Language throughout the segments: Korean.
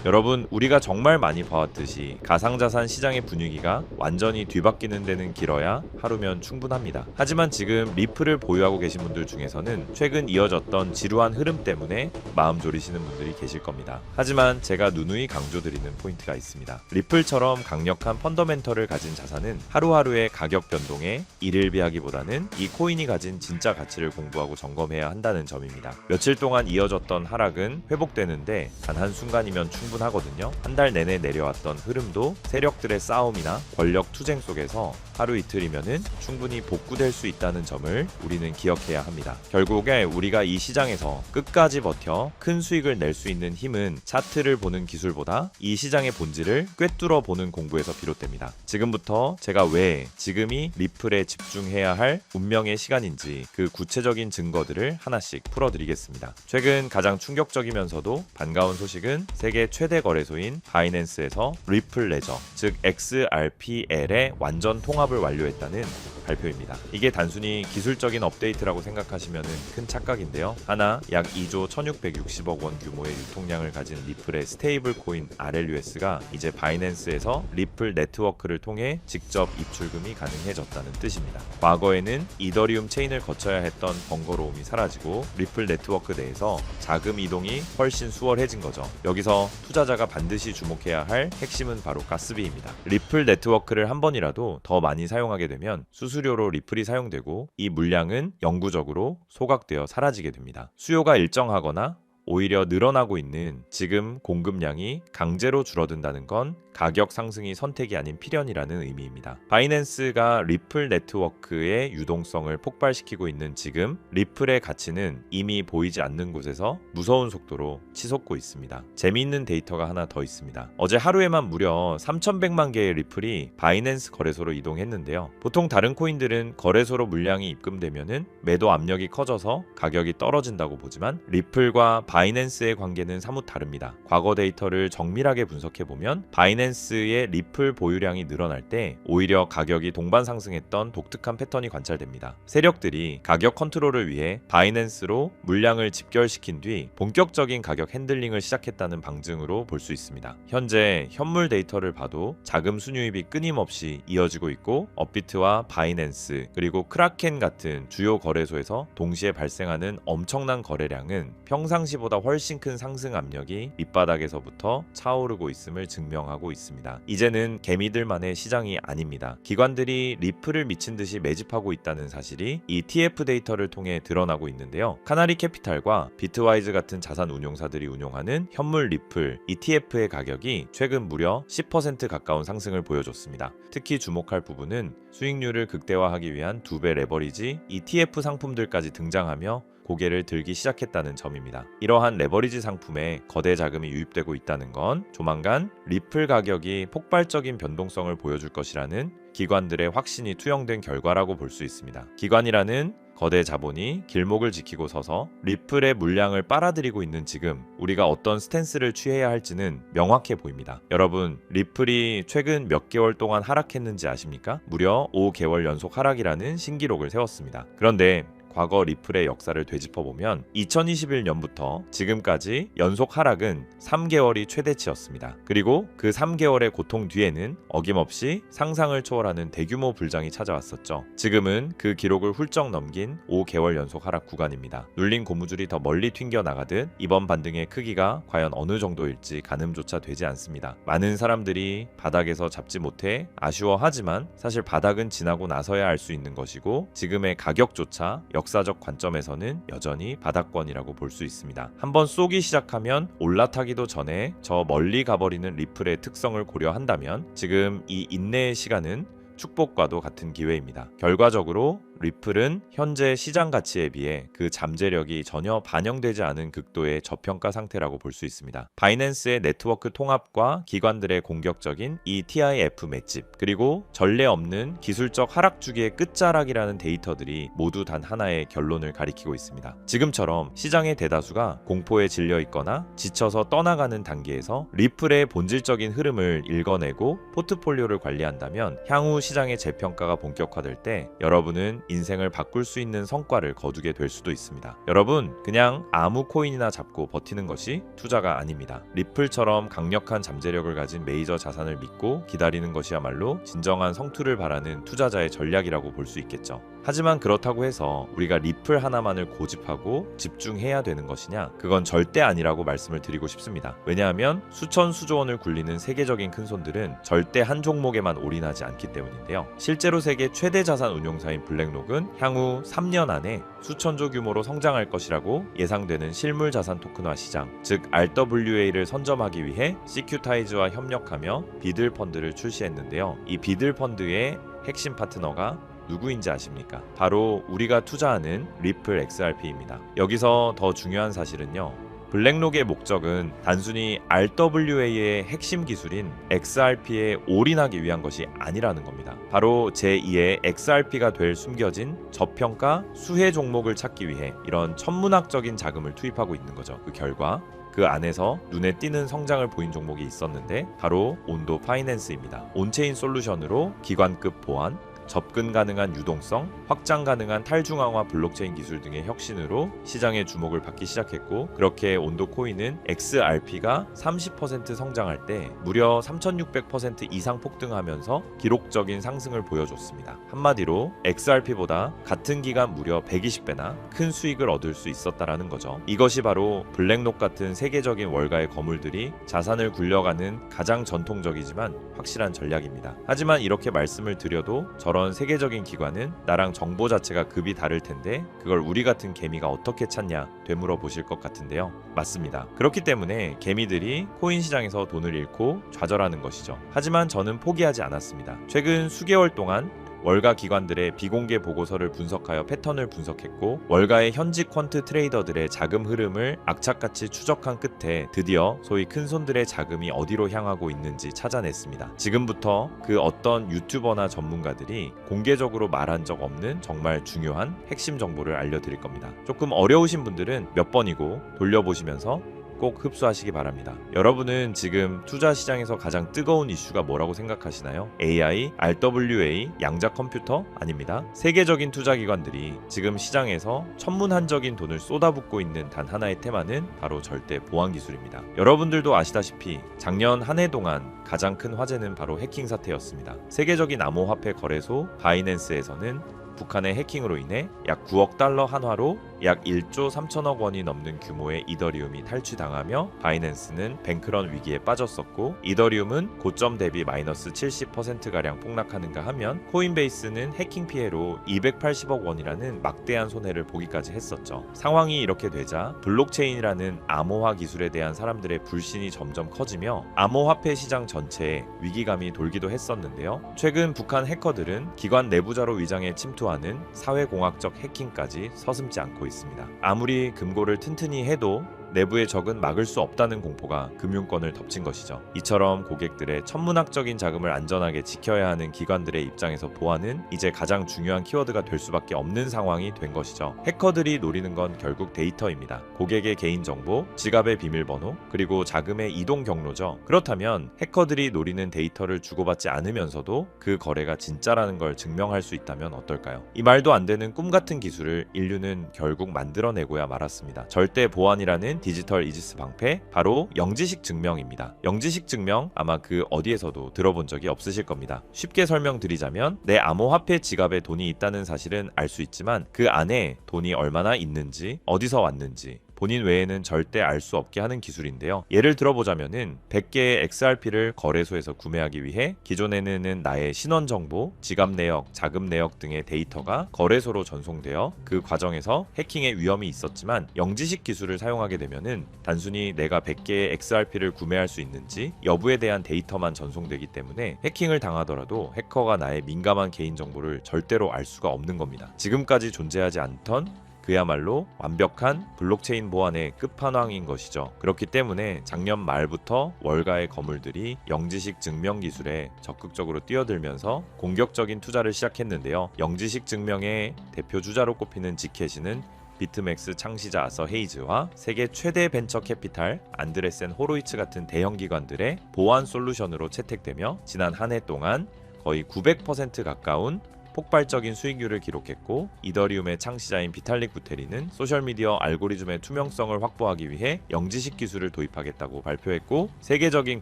여러분, 우리가 정말 많이 봐왔듯이 가상자산 시장의 분위기가 완전히 뒤바뀌는 데는 길어야 하루면 충분합니다. 하지만 지금 리플을 보유하고 계신 분들 중에서는 최근 이어졌던 지루한 흐름 때문에 마음 졸이시는 분들이 계실 겁니다. 하지만 제가 누누이 강조드리는 포인트가 있습니다. 리플처럼 강력한 펀더멘털을 가진 자산은 하루하루의 가격 변동에 일일비하기보다는 이 코인이 가진 진짜 가치를 공부하고 점검해야 한다는 점입니다. 며칠 동안 이어졌던 하락은 회복되는데 단 한순간이면 충분하거든요. 한 달 내내 내려왔던 흐름도 세력들의 싸움이나 권력 투쟁 속에서 하루 이틀이면은 충분히 복구될 수 있다는 점을 우리는 기억해야 합니다. 결국에 우리가 이 시장에서 끝까지 버텨 큰 수익을 낼 수 있는 힘은 차트를 보는 기술보다 이 시장의 본질을 꿰뚫어 보는 공부에서 비롯됩니다. 지금부터 제가 왜 지금이 리플에 집중해야 할 운명의 시간인지 그 구체적인 증거들을 하나씩 풀어드리겠습니다. 최근 가장 충격적이면서도 반가운 소식은 세계 최대 거래소인 바이낸스에서 리플 레저, 즉 XRPL의 완전 통합을 완료했다는 발표입니다. 이게 단순히 기술적인 업데이트라고 생각하시면 큰 착각인데요. 하나 약 2조 1660억 원 규모의 유통량을 가진 리플의 스테이블 코인 RLUS가 이제 바이낸스에서 리플 네트워크를 통해 직접 입출금이 가능해졌다는 뜻입니다. 과거에는 이더리움 체인을 거쳐야 했던 번거로움이 사라지고 리플 네트워크 내에서 자금 이동이 훨씬 수월해진 거죠. 여기서 투자자가 반드시 주목해야 할 핵심은 바로 가스비입니다. 리플 네트워크를 한 번이라도 더 많이 사용하게 되면 수수료로 리플이 사용되고 이 물량은 영구적으로 소각되어 사라지게 됩니다. 수요가 일정하거나 오히려 늘어나고 있는 지금 공급량이 강제로 줄어든다는 건 가격 상승이 선택이 아닌 필연이라는 의미입니다. 바이낸스가 리플 네트워크의 유동성을 폭발시키고 있는 지금 리플의 가치는 이미 보이지 않는 곳에서 무서운 속도로 치솟고 있습니다. 재미있는 데이터가 하나 더 있습니다. 어제 하루에만 무려 3,100만 개의 리플이 바이낸스 거래소로 이동했는데요. 보통 다른 코인들은 거래소로 물량이 입금되면은 매도 압력이 커져서 가격이 떨어진다고 보지만 리플과 바이낸스의 관계는 사뭇 다릅니다. 과거 데이터를 정밀하게 분석해보면 바이낸스의 리플 보유량이 늘어날 때 오히려 가격이 동반 상승했던 독특한 패턴이 관찰됩니다. 세력들이 가격 컨트롤을 위해 바이낸스로 물량을 집결시킨 뒤 본격적인 가격 핸들링을 시작했다는 방증으로 볼 수 있습니다. 현재 현물 데이터를 봐도 자금 순유입이 끊임없이 이어지고 있고 업비트와 바이낸스 그리고 크라켄 같은 주요 거래소에서 동시에 발생하는 엄청난 거래량은 평상시보다 훨씬 큰 상승 압력이 밑바닥에서부터 차오르고 있음을 증명하고 있습니다. 이제는 개미들만의 시장이 아닙니다. 기관들이 리플을 미친 듯이 매집하고 있다는 사실이 이 TF 데이터를 통해 드러나고 있는데요. 카나리 캐피탈과 비트와이즈 같은 자산 운용사들이 운용하는 현물 리플 ETF의 가격이 최근 무려 10% 가까운 상승을 보여줬습니다. 특히 주목할 부분은 수익률을 극대화하기 위한 2배 레버리지 ETF 상품들까지 등장하며 고개를 들기 시작했다는 점입니다. 이러한 레버리지 상품에 거대 자금이 유입되고 있다는 건 조만간 리플 가격이 폭발적인 변동성을 보여줄 것이라는 기관들의 확신이 투영된 결과라고 볼 수 있습니다. 기관이라는 거대 자본이 길목을 지키고 서서 리플의 물량을 빨아들이고 있는 지금 우리가 어떤 스탠스를 취해야 할지는 명확해 보입니다. 여러분, 리플이 최근 몇 개월 동안 하락했는지 아십니까? 무려 5개월 연속 하락이라는 신기록을 세웠습니다. 그런데 과거 리플의 역사를 되짚어보면 2021년부터 지금까지 연속 하락은 3개월이 최대치였습니다. 그리고 그 3개월의 고통 뒤에는 어김없이 상상을 초월하는 대규모 불장이 찾아왔었죠. 지금은 그 기록을 훌쩍 넘긴 5개월 연속 하락 구간입니다. 눌린 고무줄이 더 멀리 튕겨나가듯 이번 반등의 크기가 과연 어느 정도일지 가늠조차 되지 않습니다. 많은 사람들이 바닥에서 잡지 못해 아쉬워하지만 사실 바닥은 지나고 나서야 알 수 있는 것이고 지금의 가격조차 역사적 관점에서는 여전히 바닥권이라고 볼 수 있습니다. 한번 쏘기 시작하면 올라타기도 전에 저 멀리 가버리는 리플의 특성을 고려한다면 지금 이 인내의 시간은 축복과도 같은 기회입니다. 결과적으로 리플은 현재 시장 가치에 비해 그 잠재력이 전혀 반영되지 않은 극도의 저평가 상태라고 볼 수 있습니다. 바이낸스의 네트워크 통합과 기관들의 공격적인 이 TIF 맷집 그리고 전례 없는 기술적 하락 주기의 끝자락이라는 데이터들이 모두 단 하나의 결론을 가리키고 있습니다. 지금처럼 시장의 대다수가 공포에 질려 있거나 지쳐서 떠나가는 단계에서 리플의 본질적인 흐름을 읽어내고 포트폴리오를 관리한다면 향후 시장의 재평가가 본격화될 때 여러분은 인생을 바꿀 수 있는 성과를 거두게 될 수도 있습니다. 여러분, 그냥 아무 코인이나 잡고 버티는 것이 투자가 아닙니다. 리플처럼 강력한 잠재력을 가진 메이저 자산을 믿고 기다리는 것이야말로 진정한 성투를 바라는 투자자의 전략이라고 볼 수 있겠죠. 하지만 그렇다고 해서 우리가 리플 하나만을 고집하고 집중해야 되는 것이냐? 그건 절대 아니라고 말씀을 드리고 싶습니다. 왜냐하면 수천 수조 원을 굴리는 세계적인 큰손들은 절대 한 종목에만 올인하지 않기 때문인데요. 실제로 세계 최대 자산 운용사인 블랙록은 향후 3년 안에 수천조 규모로 성장할 것이라고 예상되는 실물 자산 토큰화 시장, 즉 RWA를 선점하기 위해 시큐타이즈와 협력하며 비들 펀드를 출시했는데요. 이 비들 펀드의 핵심 파트너가 누구인지 아십니까? 바로 우리가 투자하는 리플 XRP입니다. 여기서 더 중요한 사실은요. 블랙록의 목적은 단순히 RWA의 핵심 기술인 XRP에 올인하기 위한 것이 아니라는 겁니다. 바로 제2의 XRP가 될 숨겨진 저평가 수혜 종목을 찾기 위해 이런 천문학적인 자금을 투입하고 있는 거죠. 그 결과 그 안에서 눈에 띄는 성장을 보인 종목이 있었는데 바로 온도 파이낸스입니다. 온체인 솔루션으로 기관급 보안, 접근 가능한 유동성, 확장 가능한 탈중앙화 블록체인 기술 등의 혁신으로 시장의 주목을 받기 시작했고, 그렇게 온도 코인은 XRP가 30% 성장할 때 무려 3600% 이상 폭등하면서 기록적인 상승을 보여줬습니다. 한마디로 XRP보다 같은 기간 무려 120배나 큰 수익을 얻을 수 있었다라는 거죠. 이것이 바로 블랙록 같은 세계적인 월가의 거물들이 자산을 굴려가는 가장 전통적이지만 확실한 전략입니다. 하지만 이렇게 말씀을 드려도 저런 세계적인 기관은 나랑 정보 자체가 급이 다를 텐데 그걸 우리 같은 개미가 어떻게 찾냐 되물어 보실 것 같은데요. 맞습니다. 그렇기 때문에 개미들이 코인 시장에서 돈을 잃고 좌절하는 것이죠. 하지만 저는 포기하지 않았습니다. 최근 수개월 동안 월가 기관들의 비공개 보고서를 분석하여 패턴을 분석했고, 월가의 현직 퀀트 트레이더들의 자금 흐름을 악착같이 추적한 끝에 드디어 소위 큰손들의 자금이 어디로 향하고 있는지 찾아냈습니다. 지금부터 그 어떤 유튜버나 전문가들이 공개적으로 말한 적 없는 정말 중요한 핵심 정보를 알려드릴 겁니다. 조금 어려우신 분들은 몇 번이고 돌려보시면서 꼭 흡수하시기 바랍니다. 여러분은 지금 투자 시장에서 가장 뜨거운 이슈가 뭐라고 생각하시나요? AI, RWA, 양자 컴퓨터? 아닙니다. 세계적인 투자 기관들이 지금 시장에서 천문한적인 돈을 쏟아붓고 있는 단 하나의 테마는 바로 절대 보안 기술입니다. 여러분들도 아시다시피 작년 한 해 동안 가장 큰 화제는 바로 해킹 사태였습니다. 세계적인 암호화폐 거래소 바이낸스에서는 북한의 해킹으로 인해 약 9억 달러 한화로 약 1조 3천억 원이 넘는 규모의 이더리움이 탈취당하며 바이낸스는 뱅크런 위기에 빠졌었고, 이더리움은 고점 대비 마이너스 70%가량 폭락하는가 하면 코인베이스는 해킹 피해로 280억 원이라는 막대한 손해를 보기까지 했었죠. 상황이 이렇게 되자 블록체인이라는 암호화 기술에 대한 사람들의 불신이 점점 커지며 암호화폐 시장 전체에 위기감이 돌기도 했었는데요. 최근 북한 해커들은 기관 내부자로 위장해 침투하는 사회공학적 해킹까지 서슴지 않고 있습니다. 아무리 금고를 튼튼히 해도 내부의 적은 막을 수 없다는 공포가 금융권을 덮친 것이죠. 이처럼 고객들의 천문학적인 자금을 안전하게 지켜야 하는 기관들의 입장에서 보안은 이제 가장 중요한 키워드가 될 수밖에 없는 상황이 된 것이죠. 해커들이 노리는 건 결국 데이터입니다. 고객의 개인정보, 지갑의 비밀번호, 그리고 자금의 이동 경로죠. 그렇다면 해커들이 노리는 데이터를 주고받지 않으면서도 그 거래가 진짜라는 걸 증명할 수 있다면 어떨까요? 이 말도 안 되는 꿈 같은 기술을 인류는 결국 만들어내고야 말았습니다. 절대 보안이라는 디지털 이지스 방패, 바로 영지식 증명입니다. 영지식 증명 아마 그 어디에서도 들어본 적이 없으실 겁니다. 쉽게 설명드리자면 내 암호화폐 지갑에 돈이 있다는 사실은 알 수 있지만 그 안에 돈이 얼마나 있는지, 어디서 왔는지 본인 외에는 절대 알 수 없게 하는 기술인데요. 예를 들어보자면은 100개의 XRP를 거래소에서 구매하기 위해 기존에는 나의 신원 정보, 지갑 내역, 자금 내역 등의 데이터가 거래소로 전송되어 그 과정에서 해킹의 위험이 있었지만, 영지식 기술을 사용하게 되면은 단순히 내가 100개의 XRP를 구매할 수 있는지 여부에 대한 데이터만 전송되기 때문에 해킹을 당하더라도 해커가 나의 민감한 개인 정보를 절대로 알 수가 없는 겁니다. 지금까지 존재하지 않던 그야말로 완벽한 블록체인 보안의 끝판왕인 것이죠. 그렇기 때문에 작년 말부터 월가의 거물들이 영지식 증명 기술에 적극적으로 뛰어들면서 공격적인 투자를 시작했는데요. 영지식 증명의 대표 주자로 꼽히는 지켓이는 비트맥스 창시자 아서 헤이즈와 세계 최대 벤처 캐피탈 안드레센 호로이츠 같은 대형 기관들의 보안 솔루션으로 채택되며 지난 한 해 동안 거의 900% 가까운 폭발적인 수익률을 기록했고, 이더리움의 창시자인 비탈릭 부테린은 소셜미디어 알고리즘의 투명성을 확보하기 위해 영지식 기술을 도입하겠다고 발표했고, 세계적인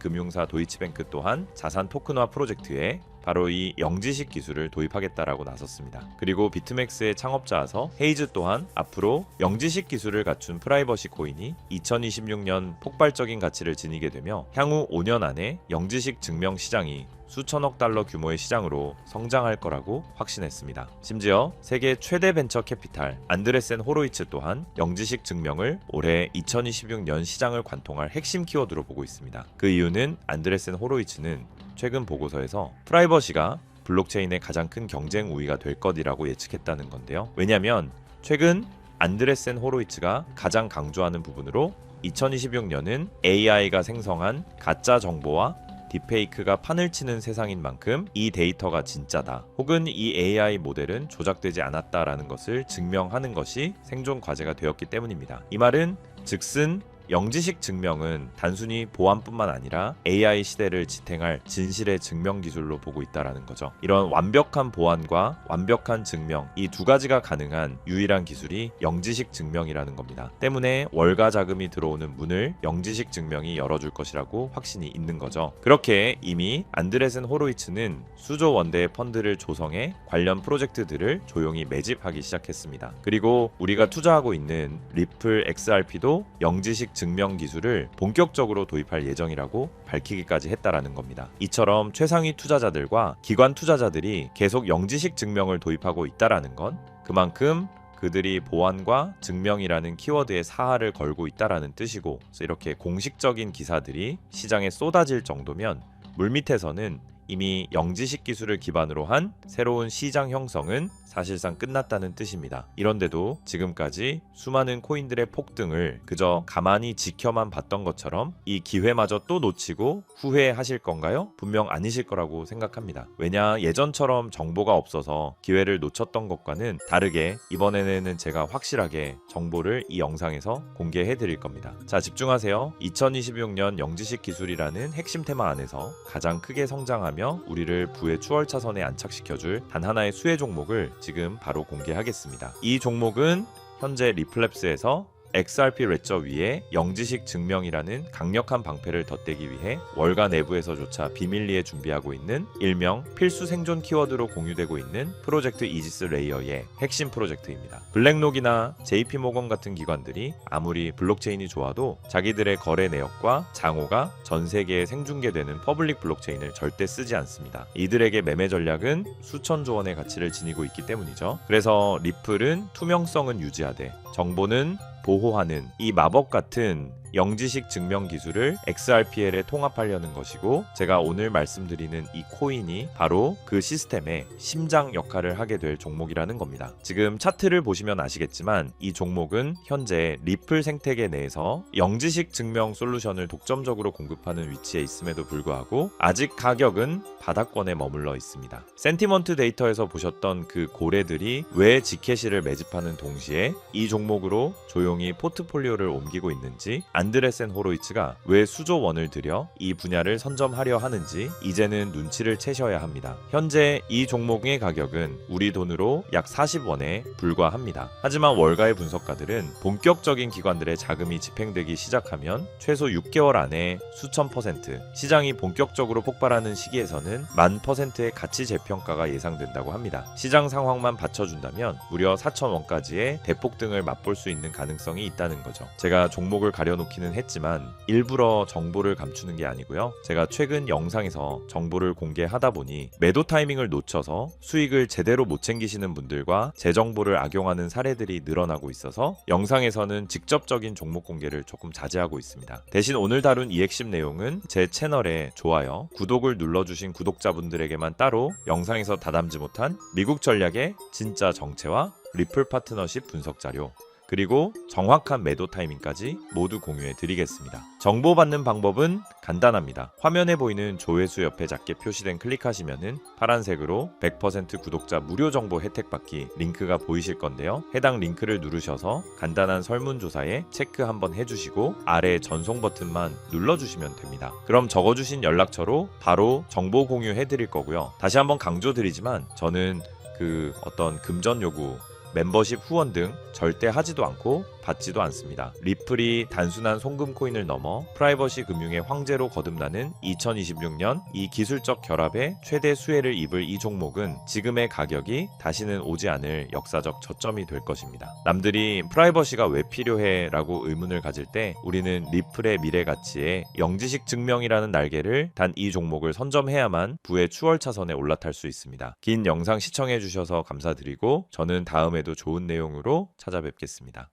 금융사 도이치뱅크 또한 자산 토큰화 프로젝트에 바로 이 영지식 기술을 도입하겠다라고 나섰습니다. 그리고 비트맥스의 창업자서 헤이즈 또한 앞으로 영지식 기술을 갖춘 프라이버시 코인이 2026년 폭발적인 가치를 지니게 되며 향후 5년 안에 영지식 증명 시장이 수천억 달러 규모의 시장으로 성장할 거라고 확신했습니다. 심지어 세계 최대 벤처 캐피탈 안드레센 호로이츠 또한 영지식 증명을 올해 2026년 시장을 관통할 핵심 키워드로 보고 있습니다. 그 이유는 안드레센 호로이츠는 최근 보고서에서 프라이버시가 블록체인의 가장 큰 경쟁 우위가 될 것이라고 예측했다는 건데요. 왜냐하면 최근 안드레센 호로이츠가 가장 강조하는 부분으로 2026년은 AI가 생성한 가짜 정보와 딥페이크가 판을 치는 세상인 만큼 이 데이터가 진짜다, 혹은 이 AI 모델은 조작되지 않았다라는 것을 증명하는 것이 생존 과제가 되었기 때문입니다. 이 말은 즉슨 영지식 증명은 단순히 보안뿐만 아니라 AI 시대를 지탱할 진실의 증명 기술로 보고 있다라는 거죠. 이런 완벽한 보안과 완벽한 증명, 이 두 가지가 가능한 유일한 기술이 영지식 증명이라는 겁니다. 때문에 월가 자금이 들어오는 문을 영지식 증명이 열어줄 것이라고 확신이 있는 거죠. 그렇게 이미 안드레센 호로이츠는 수조 원대의 펀드를 조성해 관련 프로젝트들을 조용히 매집하기 시작했습니다. 그리고 우리가 투자하고 있는 리플 XRP도 영지식 증명 기술을 본격적으로 도입할 예정이라고 밝히기까지 했다라는 겁니다. 이처럼 최상위 투자자들과 기관 투자자들이 계속 영지식 증명을 도입하고 있다라는 건 그만큼 그들이 보안과 증명이라는 키워드에 사활을 걸고 있다라는 뜻이고, 그래서 이렇게 공식적인 기사들이 시장에 쏟아질 정도면 물밑에서는 이미 영지식 기술을 기반으로 한 새로운 시장 형성은 사실상 끝났다는 뜻입니다. 이런데도 지금까지 수많은 코인들의 폭등을 그저 가만히 지켜만 봤던 것처럼 이 기회마저 또 놓치고 후회하실 건가요? 분명 아니실 거라고 생각합니다. 왜냐, 예전처럼 정보가 없어서 기회를 놓쳤던 것과는 다르게 이번에는 제가 확실하게 정보를 이 영상에서 공개해 드릴 겁니다. 자, 집중하세요. 2026년 영지식 기술이라는 핵심 테마 안에서 가장 크게 성장하며 우리를 부의 추월차선에 안착시켜줄 단 하나의 수혜 종목을 지금 바로 공개하겠습니다. 이 종목은 현재 리플랩스에서 XRP 레저 위에 영지식 증명이라는 강력한 방패를 덧대기 위해 월가 내부에서조차 비밀리에 준비하고 있는 일명 필수 생존 키워드로 공유되고 있는 프로젝트 이지스 레이어의 핵심 프로젝트입니다. 블랙록이나 JP모건 같은 기관들이 아무리 블록체인이 좋아도 자기들의 거래 내역과 장호가 전 세계에 생중계되는 퍼블릭 블록체인을 절대 쓰지 않습니다. 이들에게 매매 전략은 수천조 원의 가치를 지니고 있기 때문이죠. 그래서 리플은 투명성은 유지하되 정보는 보호하는 이 마법 같은 영지식 증명 기술을 XRPL에 통합하려는 것이고, 제가 오늘 말씀드리는 이 코인이 바로 그 시스템의 심장 역할을 하게 될 종목이라는 겁니다. 지금 차트를 보시면 아시겠지만 이 종목은 현재 리플 생태계 내에서 영지식 증명 솔루션을 독점적으로 공급하는 위치에 있음에도 불구하고 아직 가격은 바닥권에 머물러 있습니다. 센티먼트 데이터에서 보셨던 그 고래들이 왜 지캐시를 매집하는 동시에 이 종목으로 조용히 포트폴리오를 옮기고 있는지, 안드레센 호로이츠가 왜 수조 원을 들여 이 분야를 선점하려 하는지 이제는 눈치를 채셔야 합니다. 현재 이 종목의 가격은 우리 돈으로 약 40원에 불과합니다. 하지만 월가의 분석가들은 본격적인 기관들의 자금이 집행되기 시작하면 최소 6개월 안에 수천 %, 시장이 본격적으로 폭발하는 시기에서는 10,000%의 가치 재평가가 예상된다고 합니다. 시장 상황만 받쳐준다면 무려 4,000원까지의 대폭등을 맛볼 수 있는 가능성이 있다는 거죠. 제가 종목을 가려놓기는 했지만 일부러 정보를 감추는 게 아니고요. 제가 최근 영상에서 정보를 공개하다 보니 매도 타이밍을 놓쳐서 수익을 제대로 못 챙기시는 분들과 제 정보를 악용하는 사례들이 늘어나고 있어서 영상에서는 직접적인 종목 공개를 조금 자제하고 있습니다. 대신 오늘 다룬 이 핵심 내용은 제 채널에 좋아요, 구독을 눌러주신 구독자분들에게만 따로 영상에서 다담지 못한 미국 전략의 진짜 정체와 리플 파트너십 분석 자료, 그리고 정확한 매도 타이밍까지 모두 공유해 드리겠습니다. 정보받는 방법은 간단합니다. 화면에 보이는 조회수 옆에 작게 표시된 클릭하시면은 파란색으로 100% 구독자 무료 정보 혜택 받기 링크가 보이실 건데요. 해당 링크를 누르셔서 간단한 설문조사에 체크 한번 해주시고 아래 전송 버튼만 눌러주시면 됩니다. 그럼 적어주신 연락처로 바로 정보 공유해 드릴 거고요. 다시 한번 강조드리지만 저는 그 어떤 금전 요구, 멤버십 후원 등 절대 하지도 않고 받지도 않습니다. 리플이 단순한 송금 코인을 넘어 프라이버시 금융의 황제로 거듭나는 2026년 이 기술적 결합에 최대 수혜를 입을 이 종목은 지금의 가격이 다시는 오지 않을 역사적 저점이 될 것입니다. 남들이 프라이버시가 왜 필요해? 라고 의문을 가질 때 우리는 리플의 미래 가치에 영지식 증명이라는 날개를 단 이 종목을 선점해야만 부의 추월차선에 올라탈 수 있습니다. 긴 영상 시청해 주셔서 감사드리고 저는 다음에도 좋은 내용으로 찾아뵙겠습니다.